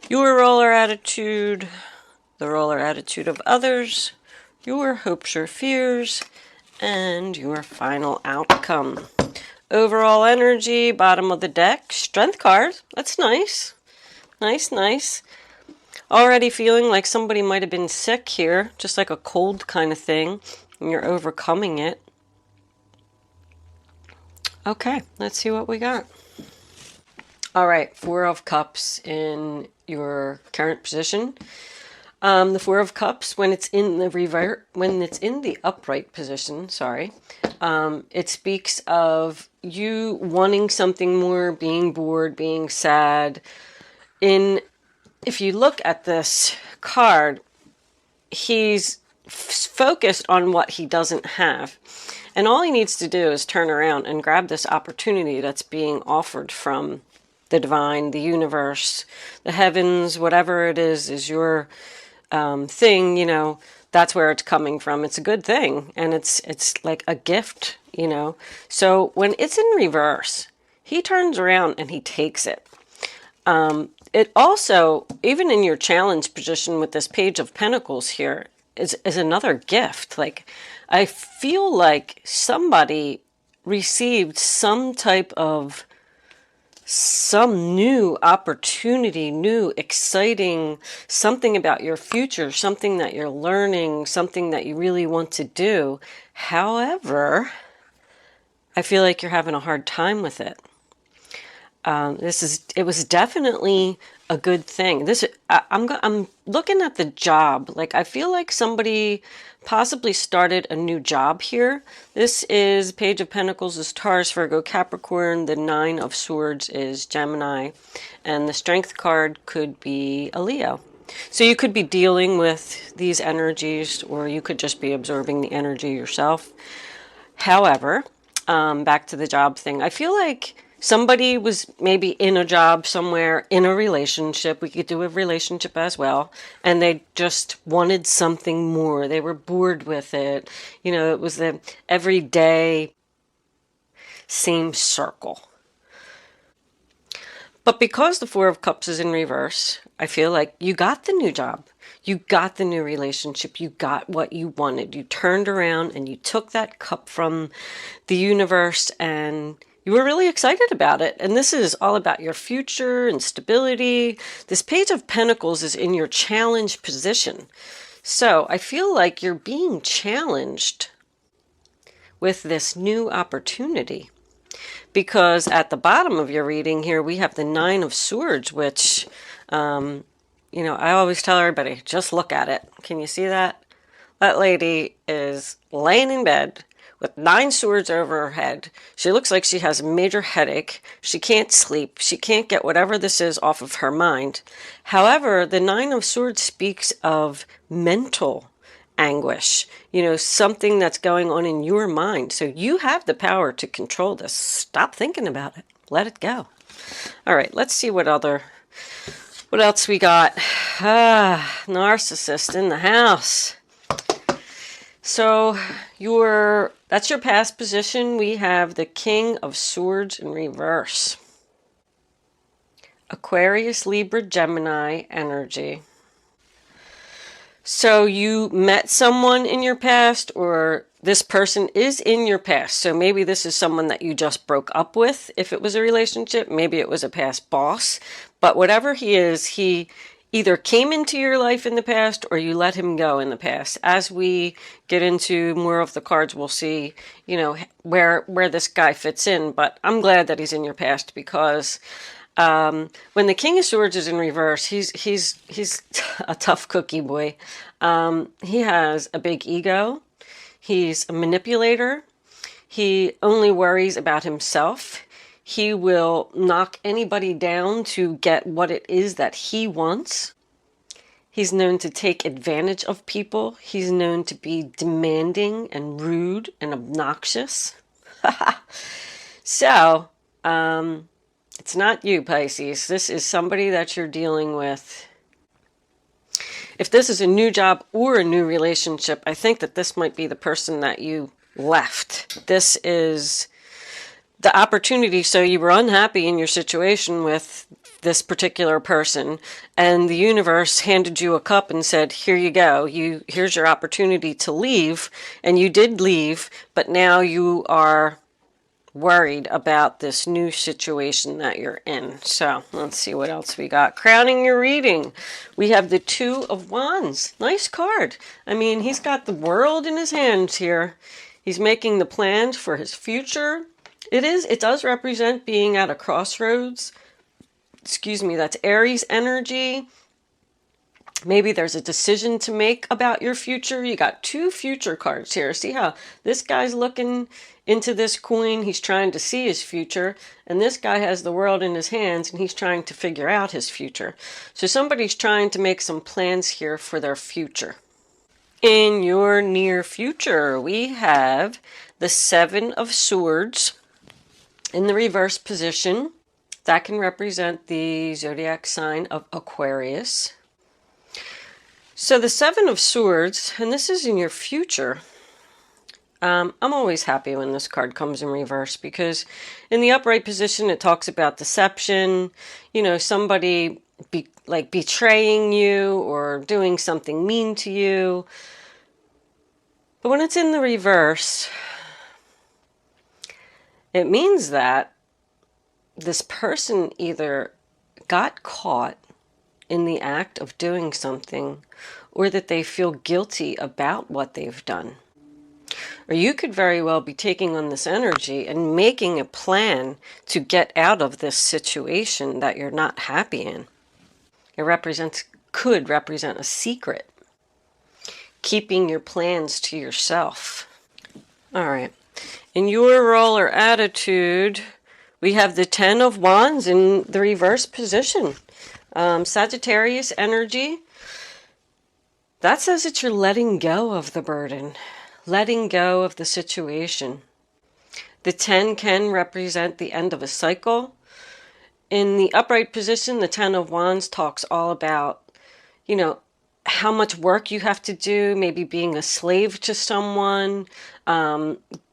Your role or attitude, the role or attitude of others, your hopes or fears, and your final outcome. Overall energy, bottom of the deck, strength card. That's nice. Nice, nice. Already feeling like somebody might have been sick here, just like a cold kind of thing, and you're overcoming it. Okay, let's see what we got. All right, Four of Cups in your current position. The Four of Cups, when it's in the upright position, it speaks of you wanting something more, being bored, being sad. If you look at this card, he's focused on what he doesn't have. And all he needs to do is turn around and grab this opportunity that's being offered from the divine, the universe, the heavens, whatever it is your thing, that's where it's coming from. It's a good thing, and it's like a gift, So when it's in reverse, he turns around and he takes it. It also, even in your challenge position with this Page of Pentacles here, is another gift. Like, I feel like somebody received some new opportunity, new, exciting, something about your future, something that you're learning, something that you really want to do. However, I feel like you're having a hard time with it. It was definitely a good thing. I'm looking at the job. Like, I feel like somebody possibly started a new job here. This is Page of Pentacles is Taurus, Virgo, Capricorn. The Nine of Swords is Gemini. And the Strength card could be a Leo. So you could be dealing with these energies, or you could just be absorbing the energy yourself. However, back to the job thing, I feel like somebody was maybe in a job somewhere, in a relationship. We could do a relationship as well. And they just wanted something more. They were bored with it. It was the everyday same circle. But because the Four of Cups is in reverse, I feel like you got the new job. You got the new relationship. You got what you wanted. You turned around and you took that cup from the universe and you were really excited about it. And this is all about your future and stability. This Page of Pentacles is in your challenge position. So I feel like you're being challenged with this new opportunity. Because at the bottom of your reading here, we have the Nine of Swords, which, I always tell everybody, just look at it. Can you see that? That lady is laying in bed with 9 swords over her head. She looks like she has a major headache. She can't sleep. She can't get whatever this is off of her mind. However, the Nine of Swords speaks of mental anguish, something that's going on in your mind. So you have the power to control this. Stop thinking about it. Let it go. All right, let's see what else we got. Narcissist in the house. So that's your past position. We have the King of Swords in reverse. Aquarius, Libra, Gemini energy. So you met someone in your past, or this person is in your past. So maybe this is someone that you just broke up with if it was a relationship. Maybe it was a past boss. But whatever he is, he either came into your life in the past or you let him go in the past. As we get into more of the cards, we'll see, where this guy fits in. But I'm glad that he's in your past because when the King of Swords is in reverse, he's a tough cookie boy. He has a big ego. He's a manipulator. He only worries about himself. He will knock anybody down to get what it is that he wants. He's known to take advantage of people. He's known to be demanding and rude and obnoxious. So, it's not you, Pisces. This is somebody that you're dealing with. If this is a new job or a new relationship, I think that this might be the person that you left. This is the opportunity. So you were unhappy in your situation with this particular person, and the universe handed you a cup and said, here you go, here's your opportunity to leave, and you did leave, but now you are worried about this new situation that you're in. So let's see what else we got. Crowning your reading, we have the Two of Wands. Nice card. I mean, he's got the world in his hands here. He's making the plans for his future. It does represent being at a crossroads. Excuse me, that's Aries energy. Maybe there's a decision to make about your future. You got two future cards here. See how this guy's looking into this coin. He's trying to see his future. And this guy has the world in his hands and he's trying to figure out his future. So somebody's trying to make some plans here for their future. In your near future, we have the Seven of Swords in the reverse position. That can represent the zodiac sign of Aquarius. So the Seven of Swords, and this is in your future. I'm always happy when this card comes in reverse because in the upright position, it talks about deception, somebody betraying you or doing something mean to you. But when it's in the reverse, it means that this person either got caught in the act of doing something or that they feel guilty about what they've done. Or you could very well be taking on this energy and making a plan to get out of this situation that you're not happy in. It could represent a secret, keeping your plans to yourself. All right. In your role or attitude, we have the Ten of Wands in the reverse position. Sagittarius energy. That says that you're letting go of the burden, letting go of the situation. The 10 can represent the end of a cycle. In the upright position, the 10 of Wands talks all about, how much work you have to do, maybe being a slave to someone.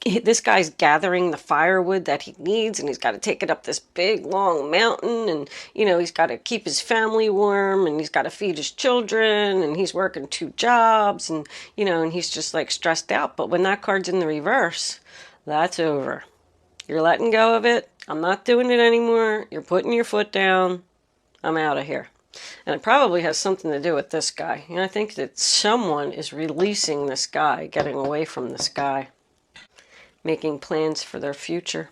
This guy's gathering the firewood that he needs, and he's got to take it up this big, long mountain, and, he's got to keep his family warm, and he's got to feed his children, and he's working 2 jobs, and, and he's just, stressed out. But when that card's in the reverse, that's over. You're letting go of it. I'm not doing it anymore. You're putting your foot down. I'm out of here. And it probably has something to do with this guy. I think that someone is releasing this guy, getting away from this guy, making plans for their future.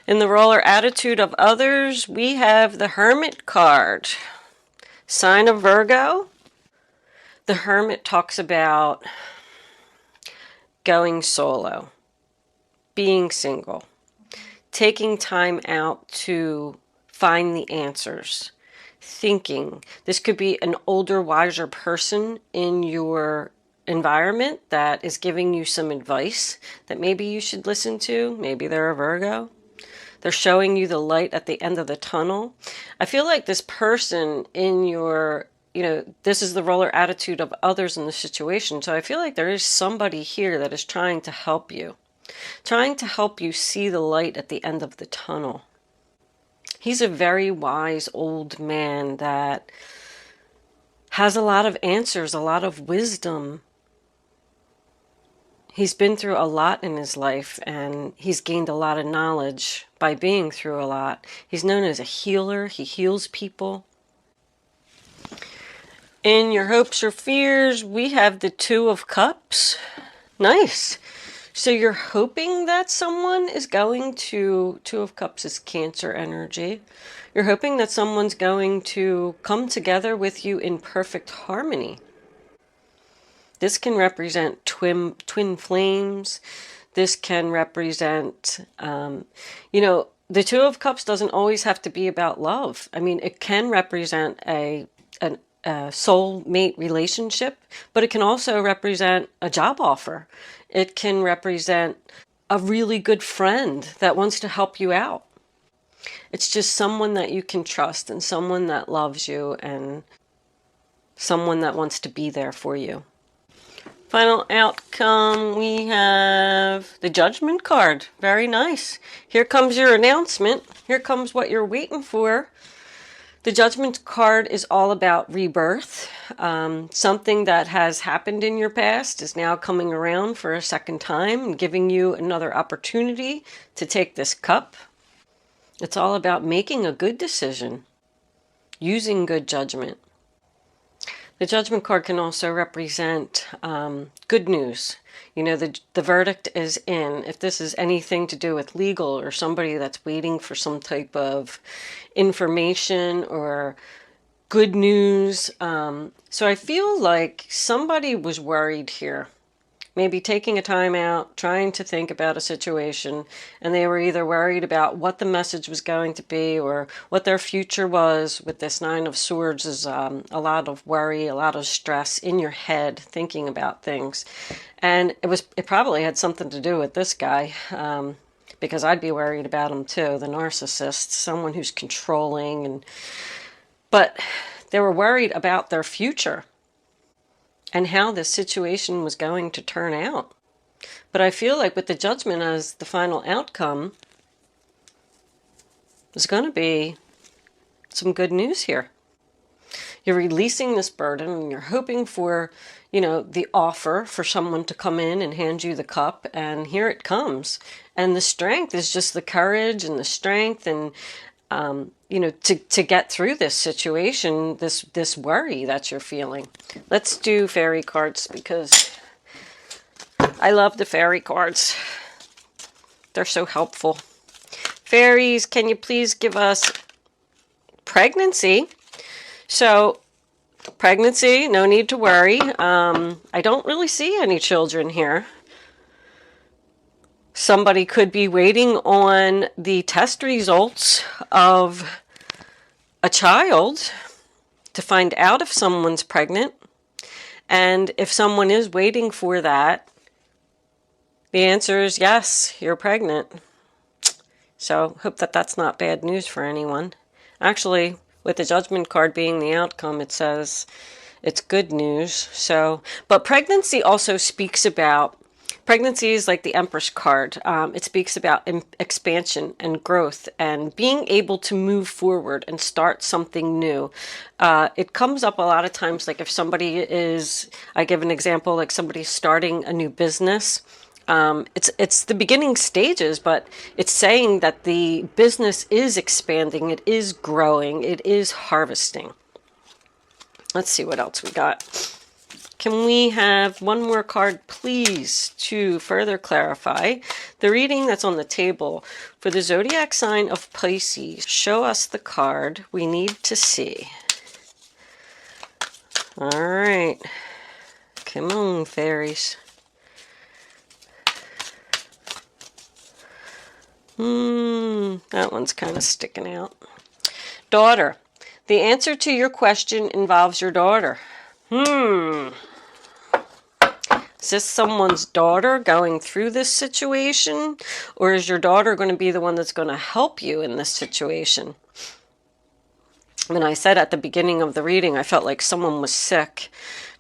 In the role or attitude of others, we have the Hermit card. Sign of Virgo. The Hermit talks about going solo, being single, taking time out to find the answers. Thinking. This could be an older, wiser person in your environment that is giving you some advice that maybe you should listen to. Maybe they're a Virgo. They're showing you the light at the end of the tunnel. I feel like this person in your, this is the role or attitude of others in the situation. So I feel like there is somebody here that is trying to help you see the light at the end of the tunnel. He's a very wise old man that has a lot of answers, a lot of wisdom. He's been through a lot in his life, and he's gained a lot of knowledge by being through a lot. He's known as a healer. He heals people. In your hopes or fears, we have the Two of Cups. Nice. So you're hoping that someone is going to, Two of Cups is Cancer energy. You're hoping that someone's going to come together with you in perfect harmony. This can represent twin flames. This can represent, the Two of Cups doesn't always have to be about love. I mean, it can represent a soulmate relationship, but it can also represent a job offer. It can represent a really good friend that wants to help you out. It's just someone that you can trust and someone that loves you and someone that wants to be there for you. Final outcome, we have the Judgment card. Very nice. Here comes your announcement. Here comes what you're waiting for. The Judgment card is all about rebirth. Something that has happened in your past is now coming around for a second time and giving you another opportunity to take this cup. It's all about making a good decision, using good judgment. The Judgment card can also represent good news. You know, the verdict is in. If this is anything to do with legal or somebody that's waiting for some type of information or good news. So I feel like somebody was worried here. Maybe taking a time out, trying to think about a situation, and they were either worried about what the message was going to be or what their future was. With this Nine of Swords is a lot of worry, a lot of stress in your head, thinking about things. And it probably had something to do with this guy, because I'd be worried about him too, the narcissist, someone who's controlling. But they were worried about their future and how this situation was going to turn out. But I feel like with the Judgment as the final outcome, there's going to be some good news here. You're releasing this burden and you're hoping for, you know, the offer for someone to come in and hand you the cup, and here it comes. And the strength is just the courage and the strength and you know, to get through this situation, this worry that you're feeling. Let's do fairy cards because I love the fairy cards. They're so helpful. Fairies, can you please give us pregnancy? So, pregnancy, no need to worry. I don't really see any children here. Somebody could be waiting on the test results of a child to find out if someone's pregnant. And if someone is waiting for that, the answer is yes, you're pregnant. So hope that that's not bad news for anyone. Actually, with the Judgment card being the outcome, it says it's good news. So, but pregnancy also speaks about, pregnancy is like the Empress card. It speaks about expansion and growth and being able to move forward and start something new. It comes up a lot of times, like if somebody is, I give an example, like somebody's starting a new business. It's the beginning stages, but it's saying that the business is expanding, it is growing, it is harvesting. Let's see what else we got. Can we have one more card, please, to further clarify the reading that's on the table for the zodiac sign of Pisces? Show us the card we need to see. All right. Come on, fairies. That one's kind of sticking out. Daughter. The answer to your question involves your daughter. Is this someone's daughter going through this situation? Or is your daughter going to be the one that's going to help you in this situation? When I said at the beginning of the reading, I felt like someone was sick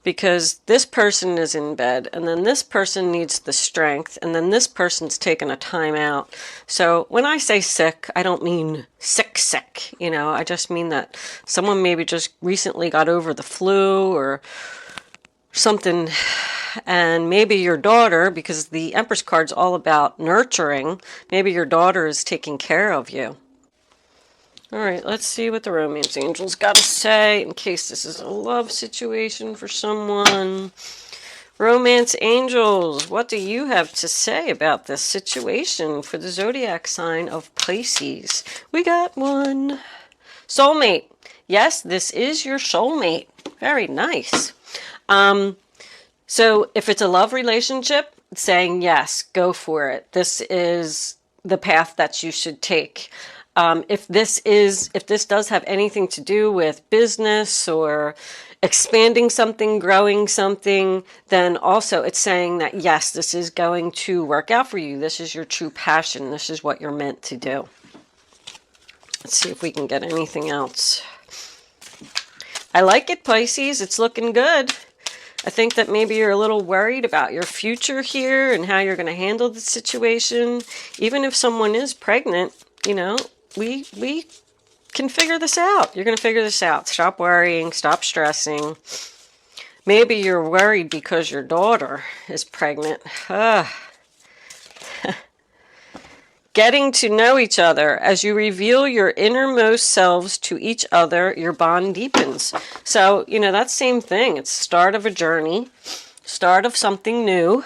because this person is in bed and then this person needs the strength and then this person's taken a time out. So when I say sick, I don't mean sick, you know, I just mean that someone maybe just recently got over the flu or something, and maybe your daughter, because the Empress card's all about nurturing, maybe your daughter is taking care of you. All right, let's see what the romance angels got to say in case this is a love situation for someone. Romance angels, what do you have to say about this situation for the zodiac sign of Pisces? We got one. Soulmate. Yes, this is your soulmate. Very nice. So if it's a love relationship, it's saying yes, go for it. This is the path that you should take. If this does have anything to do with business or expanding something, growing something, then also it's saying that yes, this is going to work out for you. This is your true passion. This is what you're meant to do. Let's see if we can get anything else. I like it, Pisces. It's looking good. I think that maybe you're a little worried about your future here and how you're going to handle the situation. Even if someone is pregnant, you know, we can figure this out. You're going to figure this out. Stop worrying. Stop stressing. Maybe you're worried because your daughter is pregnant. Getting to know each other. As you reveal your innermost selves to each other, your bond deepens. So, you know, that same thing. It's the start of a journey. Start of something new.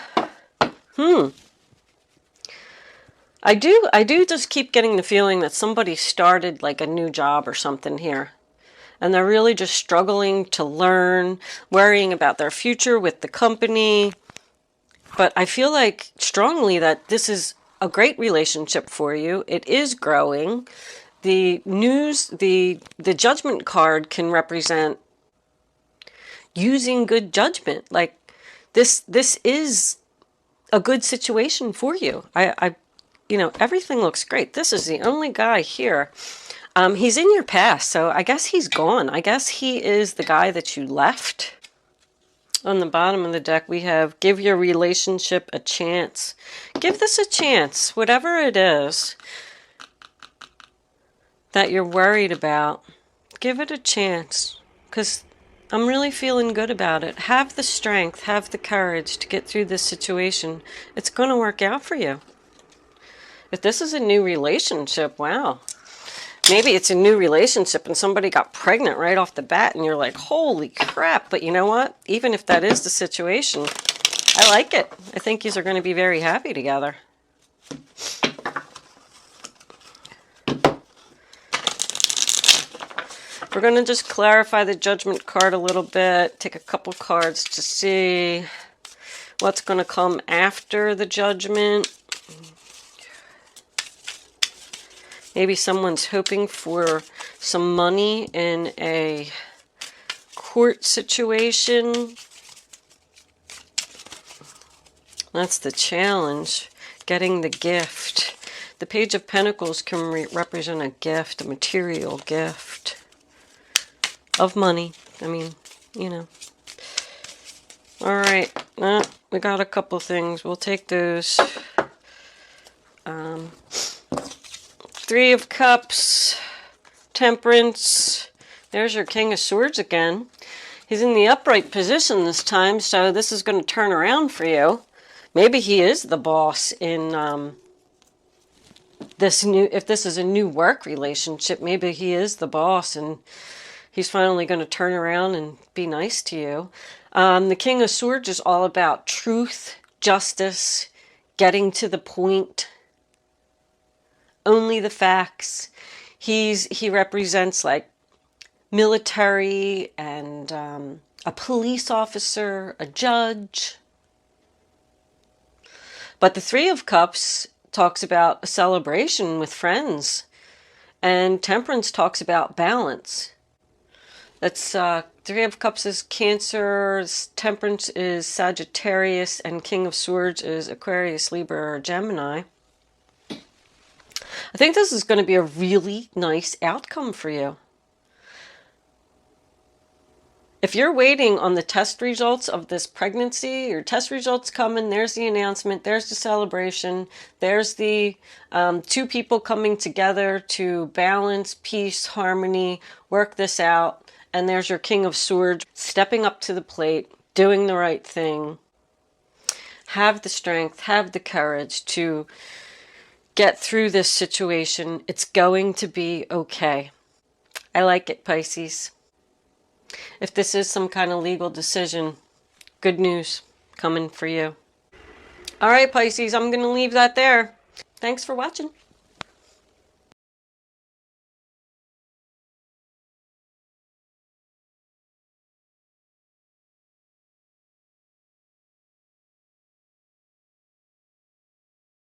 I do just keep getting the feeling that somebody started like a new job or something here. And they're really just struggling to learn, worrying about their future with the company. But I feel like strongly that this is a great relationship for you. It is growing. The news, the judgment card can represent using good judgment. Like this is a good situation for you. You know, everything looks great. This is the only guy here. He's in your past, so I guess he's gone. I guess he is the guy that you left. On the bottom of the deck, we have give your relationship a chance. Give this a chance, whatever it is that you're worried about. Give it a chance, because I'm really feeling good about it. Have the strength, have the courage to get through this situation. It's going to work out for you. If this is a new relationship, wow. Maybe it's a new relationship and somebody got pregnant right off the bat and you're like, holy crap. But you know what? Even if that is the situation, I like it. I think you are going to be very happy together. We're going to just clarify the judgment card a little bit. Take a couple cards to see what's going to come after the judgment. Maybe someone's hoping for some money in a court situation. That's the challenge, getting the gift. The Page of Pentacles can represent a gift, a material gift of money. I mean, you know. All right, we got a couple things. We'll take those. Three of Cups, Temperance. There's your King of Swords again. He's in the upright position this time, so this is going to turn around for you. Maybe he is the boss in if this is a new work relationship, maybe he is the boss and he's finally going to turn around and be nice to you. The King of Swords is all about truth, justice, getting to the point. Only the facts. He represents like military and a police officer, a judge. But the Three of Cups talks about a celebration with friends, and Temperance talks about balance. That's Three of Cups is Cancer, Temperance is Sagittarius, and King of Swords is Aquarius, Libra, or Gemini. I think this is going to be a really nice outcome for you. If you're waiting on the test results of this pregnancy, your test results coming, there's the announcement, there's the celebration, there's the two people coming together to balance, peace, harmony, work this out, and there's your King of Swords stepping up to the plate, doing the right thing. Have the strength, have the courage to get through this situation. It's going to be okay. I like it, Pisces. If this is some kind of legal decision, good news coming for you. All right, Pisces, I'm going to leave that there. Thanks for watching.